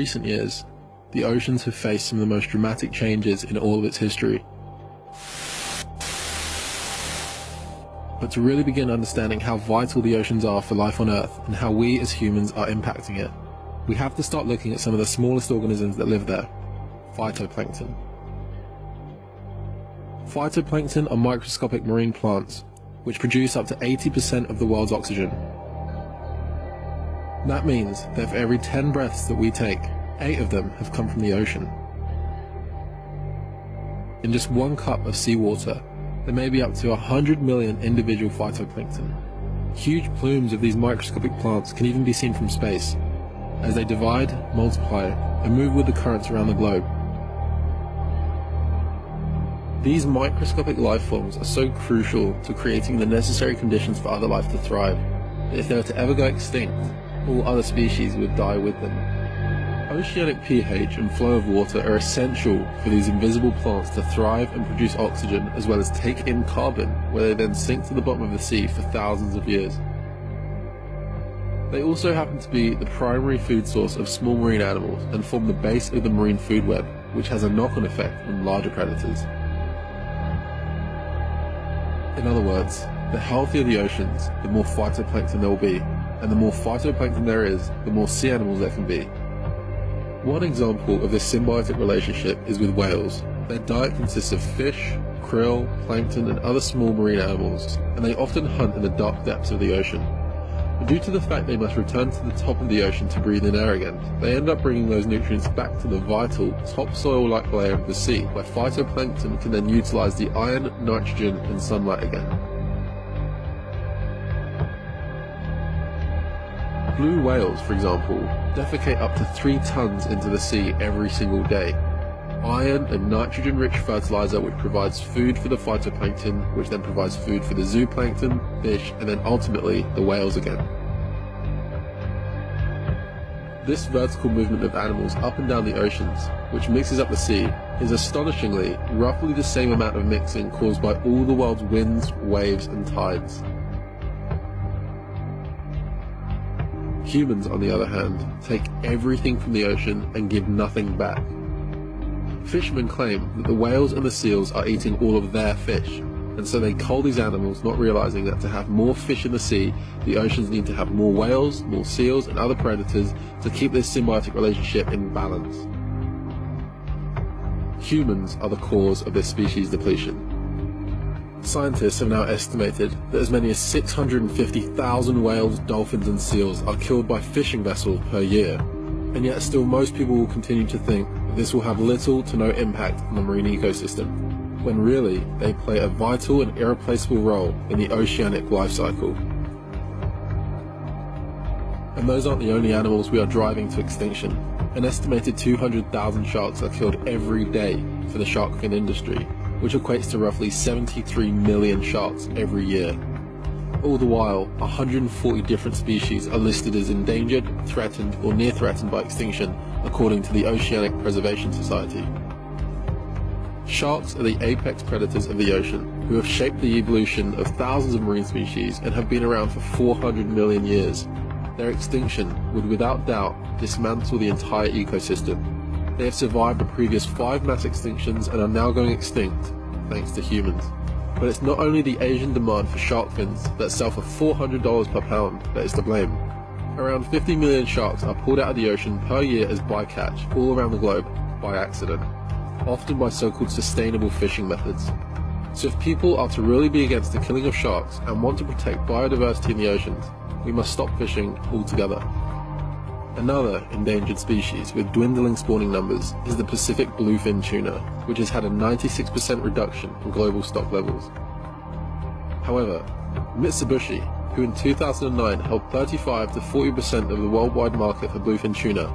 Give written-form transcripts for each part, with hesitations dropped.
recent years, the oceans have faced some of the most dramatic changes in all of its history. But to really begin understanding how vital the oceans are for life on Earth and how we as humans are impacting it, we have to start looking at some of the smallest organisms that live there, phytoplankton. Phytoplankton are microscopic marine plants which produce up to 80% of the world's oxygen. That means that for every 10 breaths that we take, 8 of them have come from the ocean. In just 1 cup of seawater, there may be up to 100 million individual phytoplankton. Huge plumes of these microscopic plants can even be seen from space, as they divide, multiply, and move with the currents around the globe. These microscopic life forms are so crucial to creating the necessary conditions for other life to thrive, that if they were to ever go extinct, all other species would die with them. Oceanic pH and flow of water are essential for these invisible plants to thrive and produce oxygen, as well as take in carbon, where they then sink to the bottom of the sea for thousands of years. They also happen to be the primary food source of small marine animals and form the base of the marine food web, which has a knock-on effect on larger predators. In other words, the healthier the oceans, the more phytoplankton there will be, and the more phytoplankton there is, the more sea animals there can be. One example of this symbiotic relationship is with whales. Their diet consists of fish, krill, plankton, and other small marine animals, and they often hunt in the dark depths of the ocean. But due to the fact they must return to the top of the ocean to breathe in air again, they end up bringing those nutrients back to the vital topsoil-like layer of the sea, where phytoplankton can then utilize the iron, nitrogen, and sunlight again. Blue whales, for example, defecate up to 3 tons into the sea every single day. Iron and nitrogen-rich fertilizer which provides food for the phytoplankton, which then provides food for the zooplankton, fish, and then ultimately the whales again. This vertical movement of animals up and down the oceans, which mixes up the sea, is astonishingly roughly the same amount of mixing caused by all the world's winds, waves, and tides. Humans, on the other hand, take everything from the ocean and give nothing back. Fishermen claim that the whales and the seals are eating all of their fish, and so they cull these animals, not realizing that to have more fish in the sea, the oceans need to have more whales, more seals, and other predators to keep this symbiotic relationship in balance. Humans are the cause of this species depletion. Scientists have now estimated that as many as 650,000 whales, dolphins, and seals are killed by fishing vessels per year, and yet still most people will continue to think that this will have little to no impact on the marine ecosystem, when really they play a vital and irreplaceable role in the oceanic life cycle. And those aren't the only animals we are driving to extinction. An estimated 200,000 sharks are killed every day for the shark fin industry, which equates to roughly 73 million sharks every year. All the while, 140 different species are listed as endangered, threatened, or near threatened by extinction, according to the Oceanic Preservation Society. Sharks are the apex predators of the ocean, who have shaped the evolution of thousands of marine species and have been around for 400 million years. Their extinction would without doubt dismantle the entire ecosystem. They have survived the previous 5 mass extinctions and are now going extinct, thanks to humans. But it's not only the Asian demand for shark fins that sell for $400 per pound that is to blame. Around 50 million sharks are pulled out of the ocean per year as bycatch all around the globe by accident, often by so-called sustainable fishing methods. So if people are to really be against the killing of sharks and want to protect biodiversity in the oceans, we must stop fishing altogether. Another endangered species with dwindling spawning numbers is the Pacific bluefin tuna, which has had a 96% reduction in global stock levels. However, Mitsubishi, who in 2009 held 35 to 40% of the worldwide market for bluefin tuna,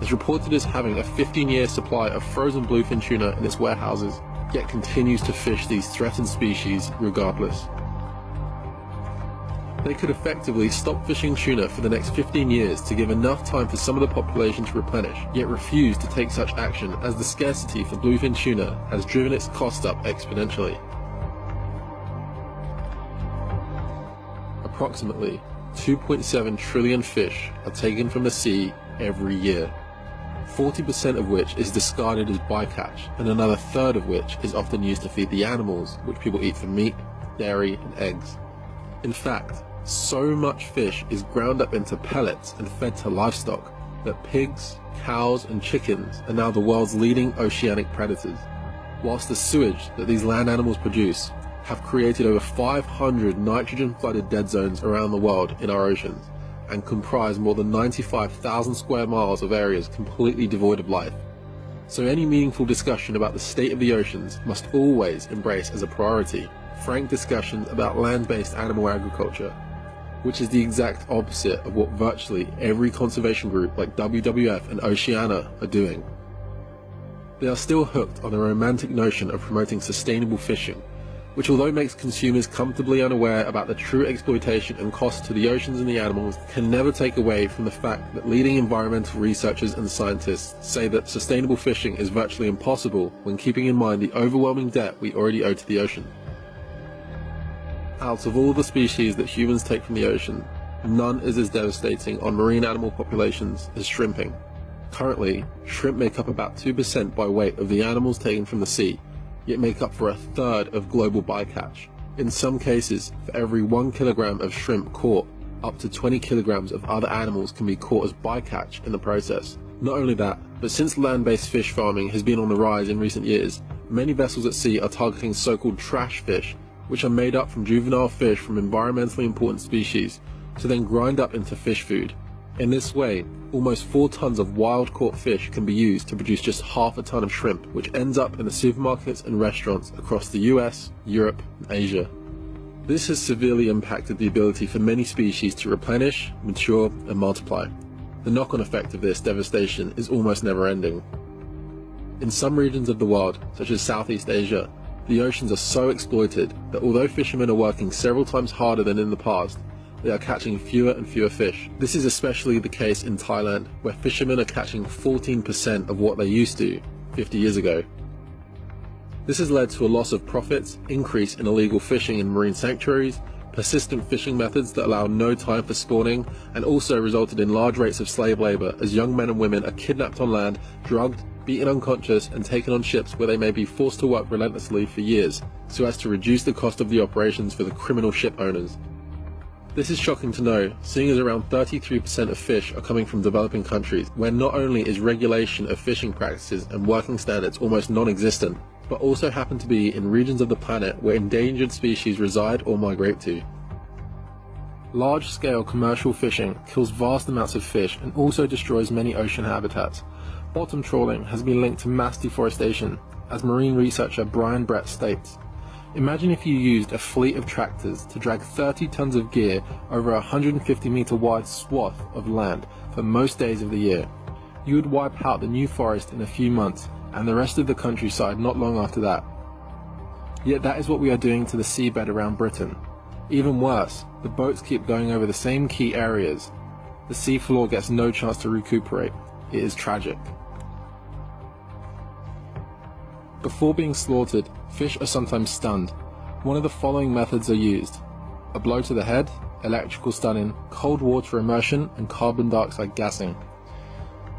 is reported as having a 15-year supply of frozen bluefin tuna in its warehouses, yet continues to fish these threatened species regardless. They could effectively stop fishing tuna for the next 15 years to give enough time for some of the population to replenish, yet refuse to take such action as the scarcity for bluefin tuna has driven its cost up exponentially. Approximately 2.7 trillion fish are taken from the sea every year. 40% of which is discarded as bycatch, and another third of which is often used to feed the animals, which people eat for meat, dairy, and eggs. In fact, so much fish is ground up into pellets and fed to livestock that pigs, cows, and chickens are now the world's leading oceanic predators, whilst the sewage that these land animals produce have created over 500 nitrogen-flooded dead zones around the world in our oceans, and comprise more than 95,000 square miles of areas completely devoid of life. So any meaningful discussion about the state of the oceans must always embrace as a priority frank discussions about land-based animal agriculture, which is the exact opposite of what virtually every conservation group like WWF and Oceana are doing. They are still hooked on the romantic notion of promoting sustainable fishing, which, although makes consumers comfortably unaware about the true exploitation and cost to the oceans and the animals, can never take away from the fact that leading environmental researchers and scientists say that sustainable fishing is virtually impossible when keeping in mind the overwhelming debt we already owe to the ocean. Out of all the species that humans take from the ocean, none is as devastating on marine animal populations as shrimping. Currently, shrimp make up about 2% by weight of the animals taken from the sea, yet make up for a third of global bycatch. In some cases, for every 1 kilogram of shrimp caught, up to 20 kilograms of other animals can be caught as bycatch in the process. Not only that, but since land-based fish farming has been on the rise in recent years, many vessels at sea are targeting so-called trash fish, which are made up from juvenile fish from environmentally important species, to then grind up into fish food. In this way, almost 4 tons of wild-caught fish can be used to produce just half a ton of shrimp, which ends up in the supermarkets and restaurants across the US, Europe, and Asia. This has severely impacted the ability for many species to replenish, mature, and multiply. The knock-on effect of this devastation is almost never-ending. In some regions of the world, such as Southeast Asia, the oceans are so exploited that although fishermen are working several times harder than in the past, they are catching fewer and fewer fish. This is especially the case in Thailand, where fishermen are catching 14% of what they used to 50 years ago. This has led to a loss of profits, increase in illegal fishing in marine sanctuaries, persistent fishing methods that allow no time for spawning, and also resulted in large rates of slave labour as young men and women are kidnapped on land, drugged, beaten unconscious, and taken on ships where they may be forced to work relentlessly for years, so as to reduce the cost of the operations for the criminal ship owners. This is shocking to know, seeing as around 33% of fish are coming from developing countries, where not only is regulation of fishing practices and working standards almost non-existent, but also happen to be in regions of the planet where endangered species reside or migrate to. Large-scale commercial fishing kills vast amounts of fish and also destroys many ocean habitats. Bottom trawling has been linked to mass deforestation, as marine researcher Brian Brett states. Imagine if you used a fleet of tractors to drag 30 tons of gear over a 150-meter wide swath of land for most days of the year. You would wipe out the new forest in a few months and the rest of the countryside not long after that. Yet that is what we are doing to the seabed around Britain. Even worse, the boats keep going over the same key areas. The seafloor gets no chance to recuperate. It is tragic. Before being slaughtered, fish are sometimes stunned. One of the following methods are used: a blow to the head, electrical stunning, cold water immersion, and carbon dioxide gassing.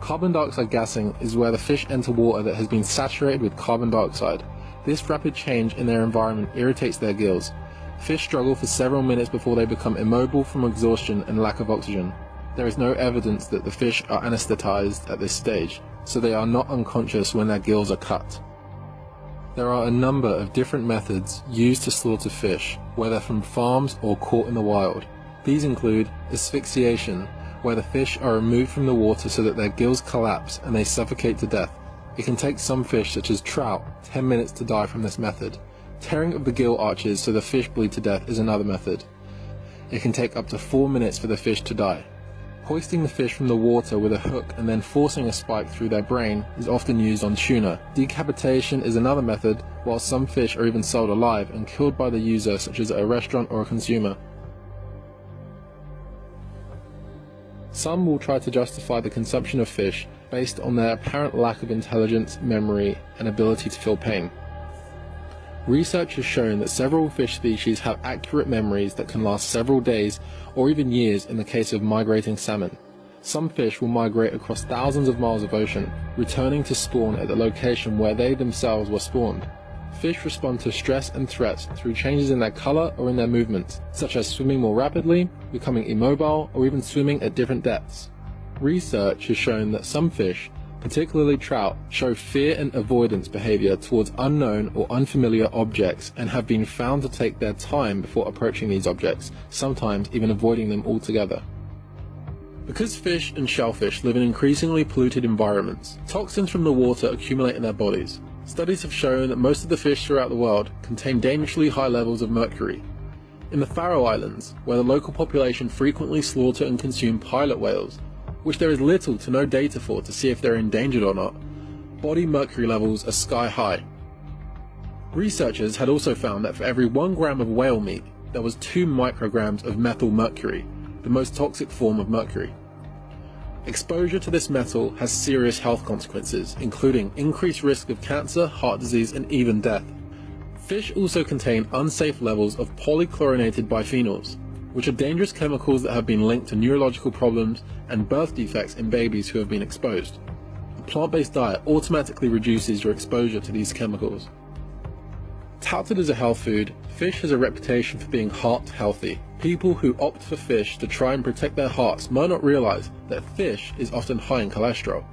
Carbon dioxide gassing is where the fish enter water that has been saturated with carbon dioxide. This rapid change in their environment irritates their gills. Fish struggle for several minutes before they become immobile from exhaustion and lack of oxygen. There is no evidence that the fish are anesthetized at this stage, so they are not unconscious when their gills are cut. There are a number of different methods used to slaughter fish, whether from farms or caught in the wild. These include asphyxiation, where the fish are removed from the water so that their gills collapse and they suffocate to death. It can take some fish, such as trout, 10 minutes to die from this method. Tearing of the gill arches so the fish bleed to death is another method. It can take up to 4 minutes for the fish to die. Hoisting the fish from the water with a hook and then forcing a spike through their brain is often used on tuna. Decapitation is another method, while some fish are even sold alive and killed by the user, such as at a restaurant or a consumer. Some will try to justify the consumption of fish based on their apparent lack of intelligence, memory, and ability to feel pain. Research has shown that several fish species have accurate memories that can last several days or even years in the case of migrating salmon. Some fish will migrate across thousands of miles of ocean, returning to spawn at the location where they themselves were spawned. Fish respond to stress and threats through changes in their color or in their movements, such as swimming more rapidly, becoming immobile, or even swimming at different depths. Research has shown that some fish, particularly trout, show fear and avoidance behavior towards unknown or unfamiliar objects and have been found to take their time before approaching these objects, sometimes even avoiding them altogether. Because fish and shellfish live in increasingly polluted environments, toxins from the water accumulate in their bodies. Studies have shown that most of the fish throughout the world contain dangerously high levels of mercury. In the Faroe Islands, where the local population frequently slaughter and consume pilot whales, which there is little to no data for to see if they're endangered or not, body mercury levels are sky high. Researchers had also found that for every 1 gram of whale meat, there was 2 micrograms of methyl mercury, the most toxic form of mercury. Exposure to this metal has serious health consequences, including increased risk of cancer, heart disease, and even death. Fish also contain unsafe levels of polychlorinated biphenyls, which are dangerous chemicals that have been linked to neurological problems and birth defects in babies who have been exposed. A plant-based diet automatically reduces your exposure to these chemicals. Touted as a health food, fish has a reputation for being heart healthy. People who opt for fish to try and protect their hearts might not realize that fish is often high in cholesterol.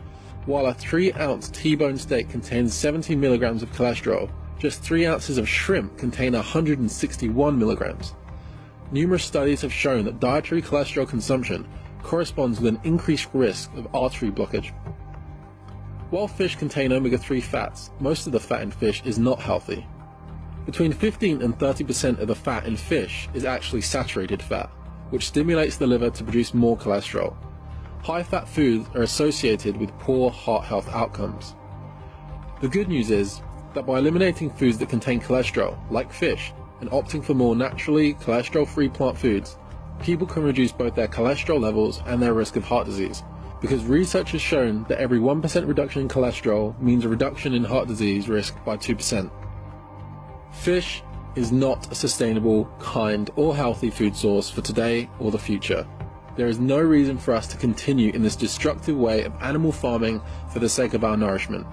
While a 3-ounce T-bone steak contains 70 milligrams of cholesterol, just 3 ounces of shrimp contain 161 milligrams. Numerous studies have shown that dietary cholesterol consumption corresponds with an increased risk of artery blockage. While fish contain omega-3 fats, most of the fat in fish is not healthy. Between 15 and 30% of the fat in fish is actually saturated fat, which stimulates the liver to produce more cholesterol. High-fat foods are associated with poor heart health outcomes. The good news is that by eliminating foods that contain cholesterol, like fish, and opting for more naturally cholesterol-free plant foods, people can reduce both their cholesterol levels and their risk of heart disease, because research has shown that every 1% reduction in cholesterol means a reduction in heart disease risk by 2%. Fish is not a sustainable, kind, or healthy food source for today or the future. There is no reason for us to continue in this destructive way of animal farming for the sake of our nourishment.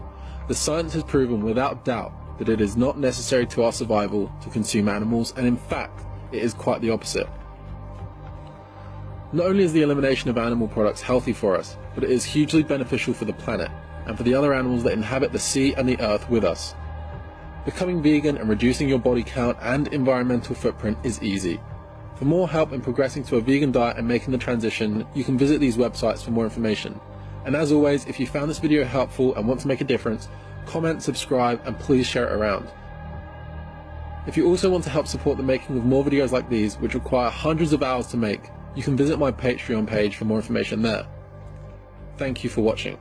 The science has proven without doubt that it is not necessary to our survival to consume animals, and in fact, it is quite the opposite. Not only is the elimination of animal products healthy for us, but it is hugely beneficial for the planet, and for the other animals that inhabit the sea and the earth with us. Becoming vegan and reducing your body count and environmental footprint is easy. For more help in progressing to a vegan diet and making the transition, you can visit these websites for more information. And as always, if you found this video helpful and want to make a difference, comment, subscribe, and please share it around. If you also want to help support the making of more videos like these, which require hundreds of hours to make, you can visit my Patreon page for more information there. Thank you for watching.